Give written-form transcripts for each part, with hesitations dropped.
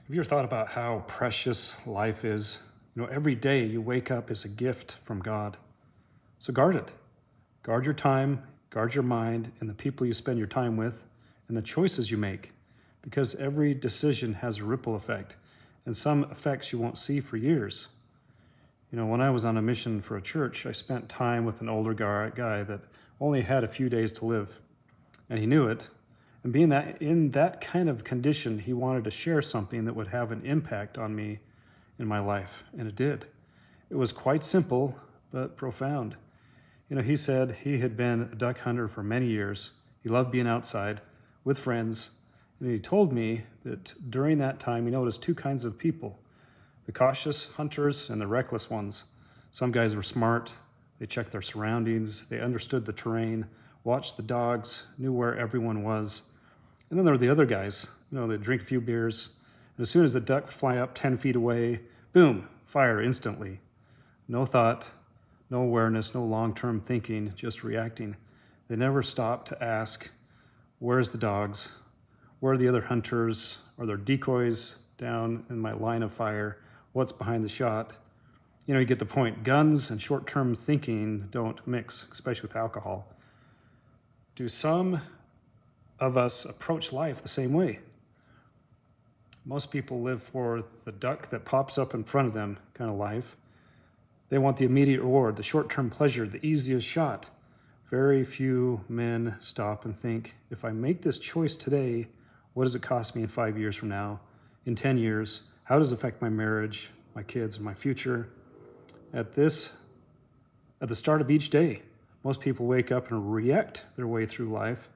Have you ever thought about how precious life is? Every day you wake up is a gift from God. So guard it. Guard your time, guard your mind, and the people you spend your time with, and the choices you make, because every decision has a ripple effect, and some effects you won't see for years. When I was on a mission for a church, I spent time with an older guy that only had a few days to live, and he knew it. And being that in that kind of condition, he wanted to share something that would have an impact on me in my life, and it did. It was quite simple, but profound. He said he had been a duck hunter for many years. He loved being outside with friends, and he told me that during that time he noticed two kinds of people: the cautious hunters and the reckless ones. Some guys were smart, they checked their surroundings, they understood the terrain, watched the dogs, knew where everyone was. And then there were the other guys, they drink a few beers, and as soon as the duck would fly up 10 feet away, boom, fire instantly. No thought, no awareness, no long-term thinking, just reacting. They never stopped to ask, where's the dogs? Where are the other hunters? Are there decoys down in my line of fire? What's behind the shot? You get the point. Guns and short-term thinking don't mix, especially with alcohol. Do some of us approach life the same way? Most people live for the duck that pops up in front of them kind of life. They want the immediate reward, the short-term pleasure, the easiest shot. Very few men stop and think, if I make this choice today, what does it cost me in 5 years from now? In 10 years? How does it affect my marriage, my kids, and my future? At the start of each day, most people wake up and react their way through life.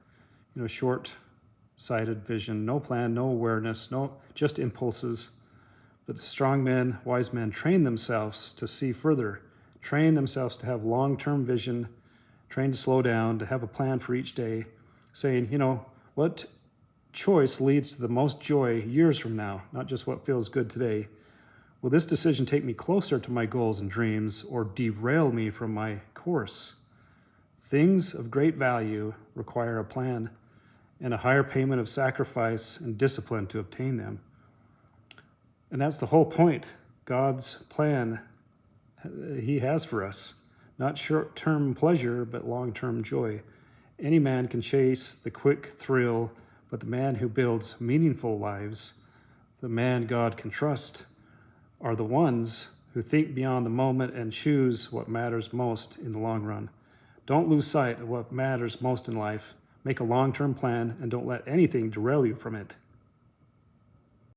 Short-sighted vision, no plan, no awareness, just impulses. But the strong men, wise men, train themselves to see further, train themselves to have long-term vision, train to slow down, to have a plan for each day, saying, what choice leads to the most joy years from now, not just what feels good today? Will this decision take me closer to my goals and dreams or derail me from my course? Things of great value require a plan and a higher payment of sacrifice and discipline to obtain them. And that's the whole point. God's plan he has for us, not short-term pleasure, but long-term joy. Any man can chase the quick thrill, but the man who builds meaningful lives, the man God can trust, are the ones who think beyond the moment and choose what matters most in the long run. Don't lose sight of what matters most in life. Make a long-term plan and don't let anything derail you from it.